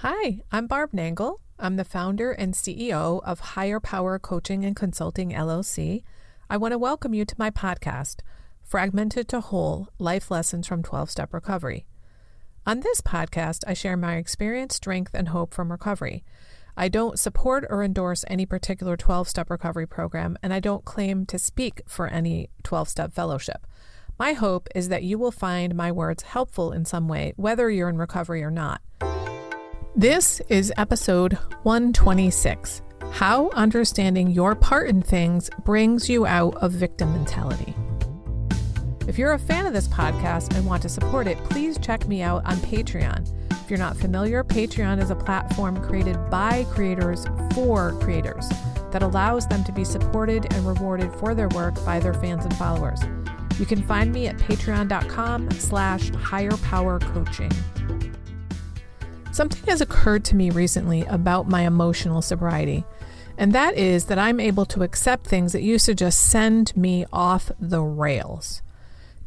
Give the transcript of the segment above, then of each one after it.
Hi, I'm Barb Nangle. I'm the founder and CEO of Higher Power Coaching and Consulting, LLC. I want to welcome you to my podcast, Fragmented to Whole, Life Lessons from 12-Step Recovery. On this podcast, I share my experience, strength, and hope from recovery. I don't support or endorse any particular 12-step recovery program, and I don't claim to speak for any 12-step fellowship. My hope is that you will find my words helpful in some way, whether you're in recovery or not. This is episode 126, How Understanding Your Part in Things Brings You Out of Victim Mentality. If you're a fan of this podcast and want to support it, please check me out on Patreon. If you're not familiar, Patreon is a platform created by creators for creators that allows them to be supported and rewarded for their work by their fans and followers. You can find me at patreon.com/higherpowercoaching. Something has occurred to me recently about my emotional sobriety, and that is that I'm able to accept things that used to just send me off the rails.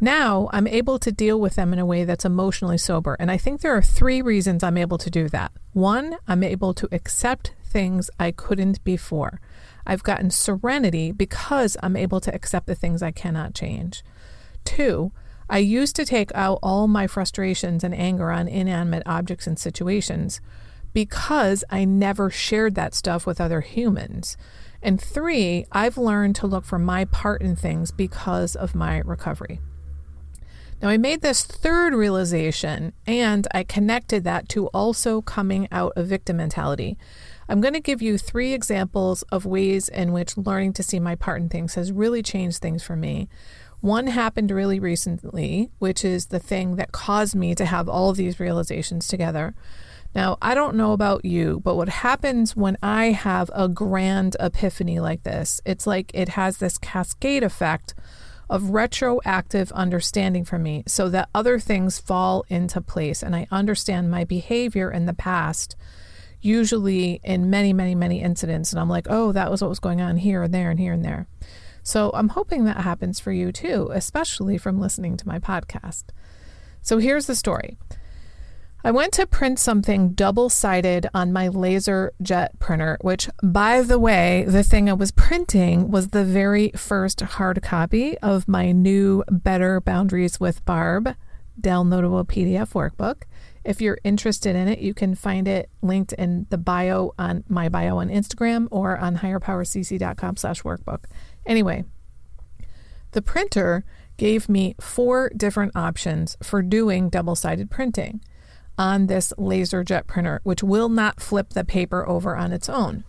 Now I'm able to deal with them in a way that's emotionally sober, and I think there are 3 reasons I'm able to do that. 1, I'm able to accept things I couldn't before. I've gotten serenity because I'm able to accept the things I cannot change. 2, I used to take out all my frustrations and anger on inanimate objects and situations because I never shared that stuff with other humans. And 3, I've learned to look for my part in things because of my recovery. Now, I made this 3rd realization, and I connected that to also coming out of victim mentality. I'm going to give you 3 examples of ways in which learning to see my part in things has really changed things for me. One happened really recently, which is the thing that caused me to have all these realizations together. Now, I don't know about you, but what happens when I have a grand epiphany like this, it's like it has this cascade effect of retroactive understanding for me so that other things fall into place and I understand my behavior in the past, usually in many, many, many incidents. And I'm like, oh, that was what was going on here and there and here and there. So I'm hoping that happens for you too, especially from listening to my podcast. So here's the story. I went to print something double-sided on my laser jet printer, which, by the way, the thing I was printing was the very first hard copy of my new Better Boundaries with Barb downloadable PDF workbook. If you're interested in it, you can find it linked in the bio on my bio on Instagram or on higherpowercc.com/workbook. Anyway, the printer gave me 4 different options for doing double-sided printing on this laser jet printer, which will not flip the paper over on its own.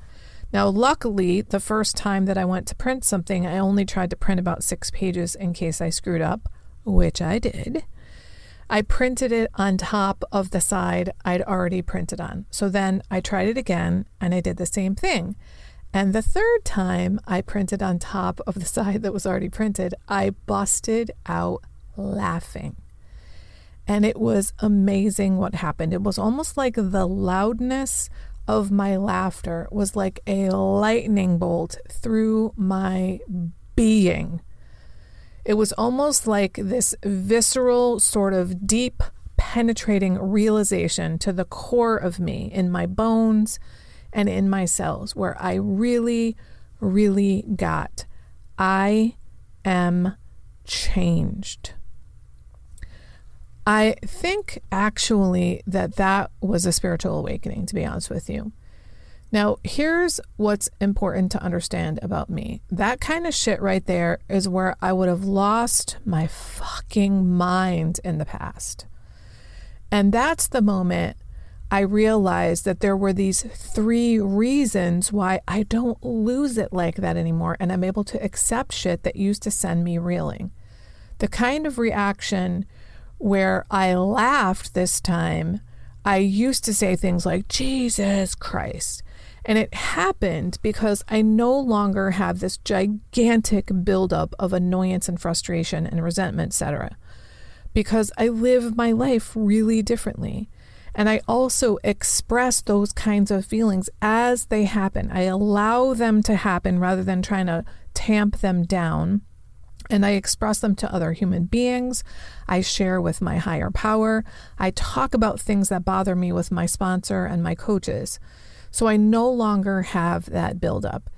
Now, luckily, the first time that I went to print something, I only tried to print about 6 pages in case I screwed up, which I did. I printed it on top of the side I'd already printed on. So then I tried it again and I did the same thing. And the 3rd time I printed on top of the side that was already printed, I busted out laughing. And it was amazing what happened. It was almost like the loudness of my laughter was like a lightning bolt through my being. It was almost like this visceral, sort of deep, penetrating realization to the core of me, in my bones and in my cells, where I really, really got, I am changed. I think actually that was a spiritual awakening, to be honest with you. Now, here's what's important to understand about me. That kind of shit right there is where I would have lost my fucking mind in the past. And that's the moment I realized that there were these 3 reasons why I don't lose it like that anymore, and I'm able to accept shit that used to send me reeling. The kind of reaction where I laughed this time, I used to say things like, Jesus Christ. And it happened because I no longer have this gigantic buildup of annoyance and frustration and resentment, etc. Because I live my life really differently. And I also express those kinds of feelings as they happen. I allow them to happen rather than trying to tamp them down. And I express them to other human beings. I share with my higher power. I talk about things that bother me with my sponsor and my coaches. So I no longer have that buildup.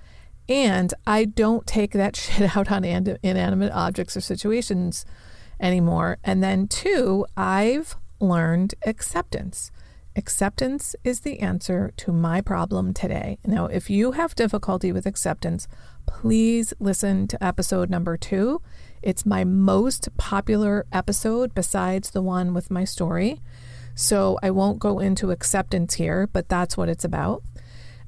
And I don't take that shit out on inanimate objects or situations anymore. And then 2, I've learned acceptance. Acceptance is the answer to my problem today. Now, if you have difficulty with acceptance, please listen to episode number 2. It's my most popular episode besides the one with my story. So I won't go into acceptance here, but that's what it's about.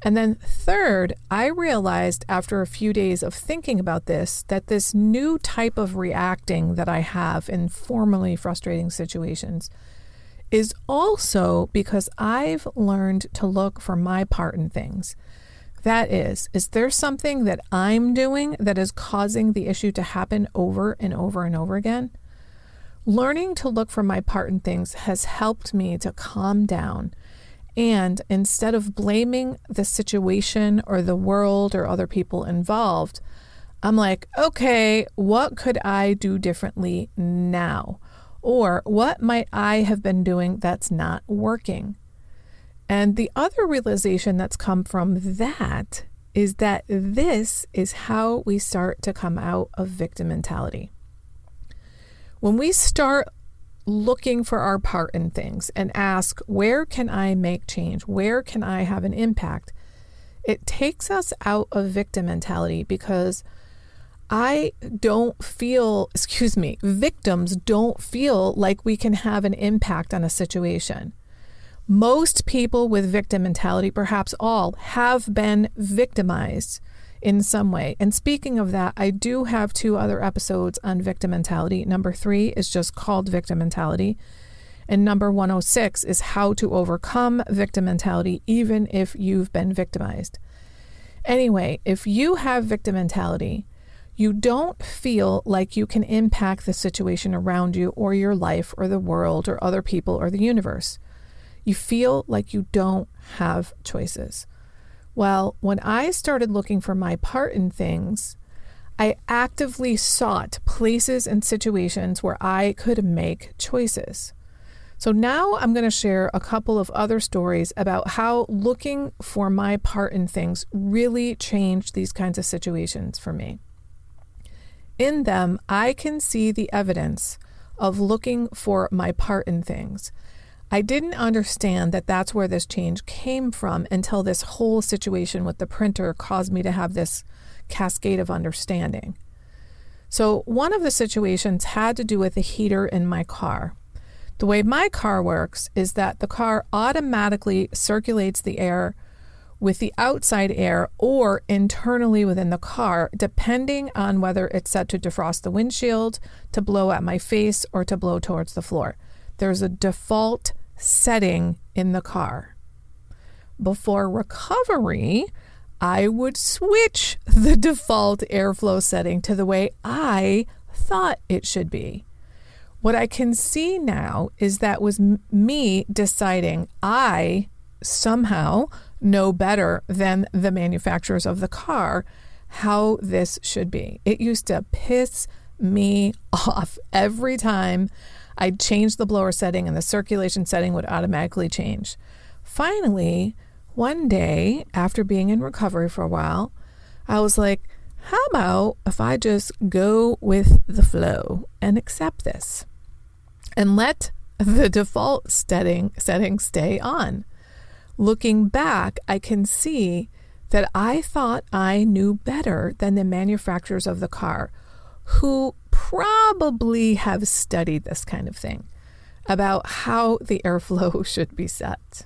And then 3rd, I realized after a few days of thinking about this, that this new type of reacting that I have in formerly frustrating situations is also because I've learned to look for my part in things. That is there something that I'm doing that is causing the issue to happen over and over and over again? Learning to look for my part in things has helped me to calm down. And instead of blaming the situation or the world or other people involved, I'm like, okay, what could I do differently now? Or what might I have been doing that's not working? And the other realization that's come from that is that this is how we start to come out of victim mentality. When we start looking for our part in things and ask, where can I make change? Where can I have an impact? It takes us out of victim mentality because victims don't feel like we can have an impact on a situation. Most people with victim mentality, perhaps all, have been victimized in some way. And speaking of that, I do have 2 other episodes on victim mentality. Number 3 is just called victim mentality. And number 106 is how to overcome victim mentality, even if you've been victimized. Anyway, if you have victim mentality, you don't feel like you can impact the situation around you or your life or the world or other people or the universe. You feel like you don't have choices. Well, when I started looking for my part in things, I actively sought places and situations where I could make choices. So now I'm going to share a couple of other stories about how looking for my part in things really changed these kinds of situations for me. In them, I can see the evidence of looking for my part in things. I didn't understand that that's where this change came from until this whole situation with the printer caused me to have this cascade of understanding. So one of the situations had to do with the heater in my car. The way my car works is that the car automatically circulates the air with the outside air or internally within the car, depending on whether it's set to defrost the windshield, to blow at my face, or to blow towards the floor. There's a default setting in the car. Before recovery, I would switch the default airflow setting to the way I thought it should be. What I can see now is that was me deciding I somehow know better than the manufacturers of the car how this should be. It used to piss me off every time I'd change the blower setting and the circulation setting would automatically change. Finally, one day after being in recovery for a while, I was like, how about if I just go with the flow and accept this and let the default setting stay on? Looking back, I can see that I thought I knew better than the manufacturers of the car, who probably have studied this kind of thing about how the airflow should be set.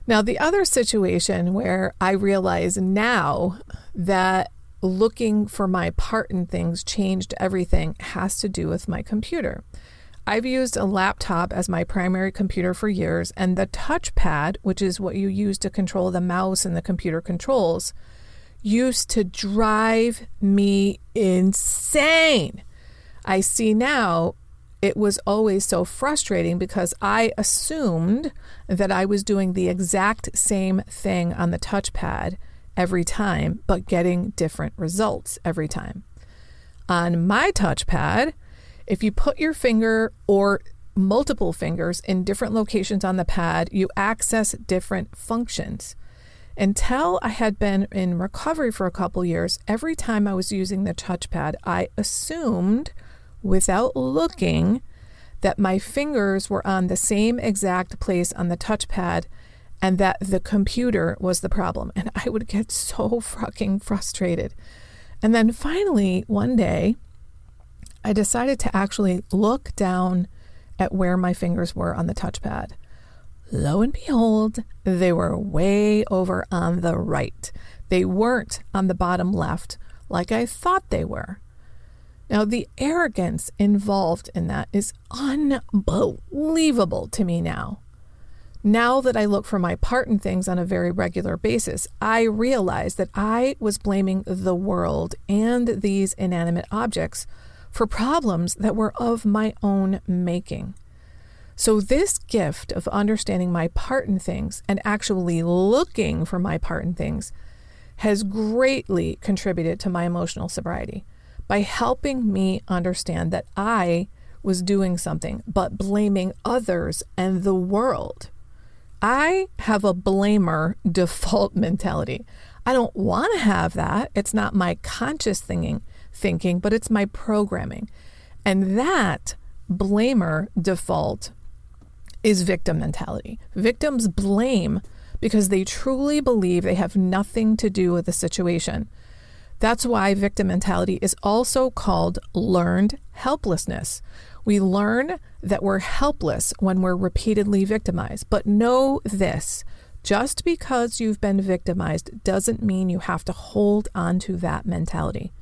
Now, the other situation where I realize now that looking for my part in things changed everything has to do with my computer. I've used a laptop as my primary computer for years, and the touchpad, which is what you use to control the mouse and the computer controls, used to drive me insane. I see now it was always so frustrating because I assumed that I was doing the exact same thing on the touchpad every time, but getting different results every time. On my touchpad, if you put your finger or multiple fingers in different locations on the pad, you access different functions. Until I had been in recovery for a couple years, every time I was using the touchpad, I assumed, without looking, that my fingers were on the same exact place on the touchpad and that the computer was the problem. And I would get so fucking frustrated. And then finally, one day, I decided to actually look down at where my fingers were on the touchpad. Lo and behold, they were way over on the right. They weren't on the bottom left like I thought they were. Now, the arrogance involved in that is unbelievable to me now. Now that I look for my part in things on a very regular basis, I realize that I was blaming the world and these inanimate objects for problems that were of my own making. So this gift of understanding my part in things and actually looking for my part in things has greatly contributed to my emotional sobriety by helping me understand that I was doing something but blaming others and the world. I have a blamer default mentality. I don't want to have that. It's not my conscious thinking, but it's my programming. And that blamer default is victim mentality. Victims blame because they truly believe they have nothing to do with the situation. That's why victim mentality is also called learned helplessness. We learn that we're helpless when we're repeatedly victimized. But know this, just because you've been victimized doesn't mean you have to hold on to that mentality.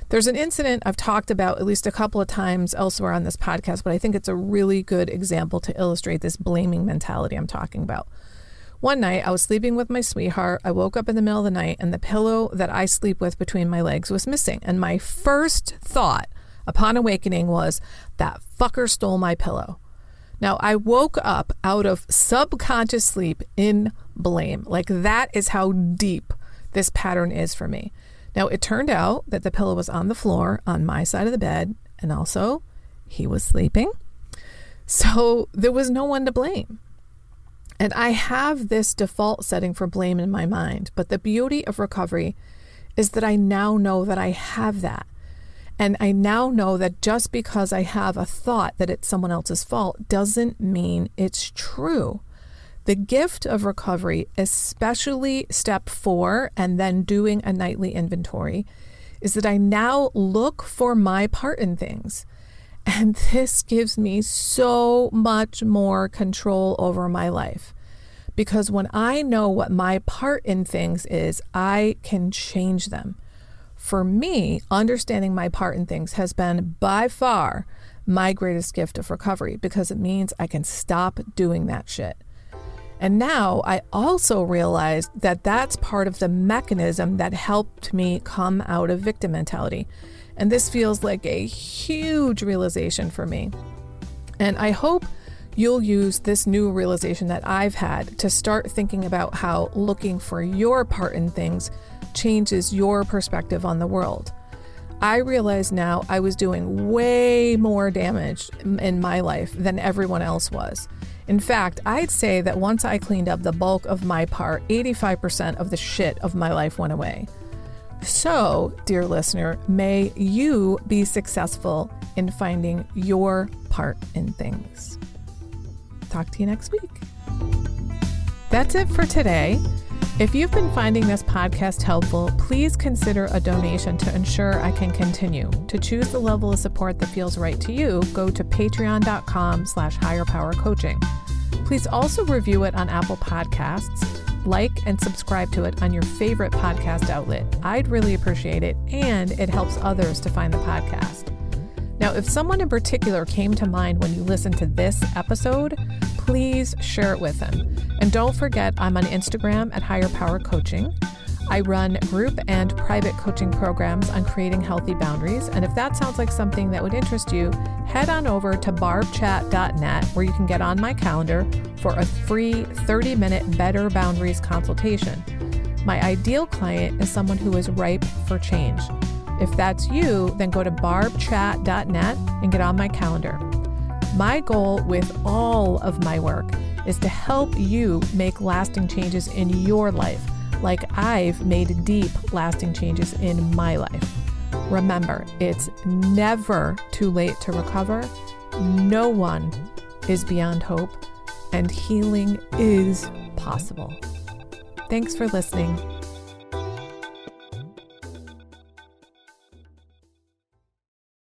There's an incident I've talked about at least a couple of times elsewhere on this podcast, but I think it's a really good example to illustrate this blaming mentality I'm talking about. One night, I was sleeping with my sweetheart. I woke up in the middle of the night and the pillow that I sleep with between my legs was missing. And my first thought upon awakening was, that fucker stole my pillow. Now, I woke up out of subconscious sleep in blame. Like, that is how deep this pattern is for me. Now, it turned out that the pillow was on the floor on my side of the bed, and also he was sleeping. So there was no one to blame. And I have this default setting for blame in my mind. But the beauty of recovery is that I now know that I have that. And I now know that just because I have a thought that it's someone else's fault doesn't mean it's true. The gift of recovery, especially step 4 and then doing a nightly inventory, is that I now look for my part in things. And this gives me so much more control over my life. Because when I know what my part in things is, I can change them. For me, understanding my part in things has been by far my greatest gift of recovery because it means I can stop doing that shit. And now I also realized that that's part of the mechanism that helped me come out of victim mentality. And this feels like a huge realization for me. And I hope you'll use this new realization that I've had to start thinking about how looking for your part in things changes your perspective on the world. I realize now I was doing way more damage in my life than everyone else was. In fact, I'd say that once I cleaned up the bulk of my part, 85% of the shit of my life went away. So, dear listener, may you be successful in finding your part in things. Talk to you next week. That's it for today. If you've been finding this podcast helpful, please consider a donation to ensure I can continue. To choose the level of support that feels right to you, go to patreon.com/higherpowercoaching. Please also review it on Apple Podcasts, like and subscribe to it on your favorite podcast outlet. I'd really appreciate it, and it helps others to find the podcast. Now, if someone in particular came to mind when you listened to this episode, please share it with them. And don't forget, I'm on Instagram at Higher Power Coaching. I run group and private coaching programs on creating healthy boundaries. And if that sounds like something that would interest you, head on over to barbchat.net where you can get on my calendar for a free 30-minute Better Boundaries consultation. My ideal client is someone who is ripe for change. If that's you, then go to barbchat.net and get on my calendar. My goal with all of my work is to help you make lasting changes in your life, like I've made deep, lasting changes in my life. Remember, it's never too late to recover. No one is beyond hope, and healing is possible. Thanks for listening.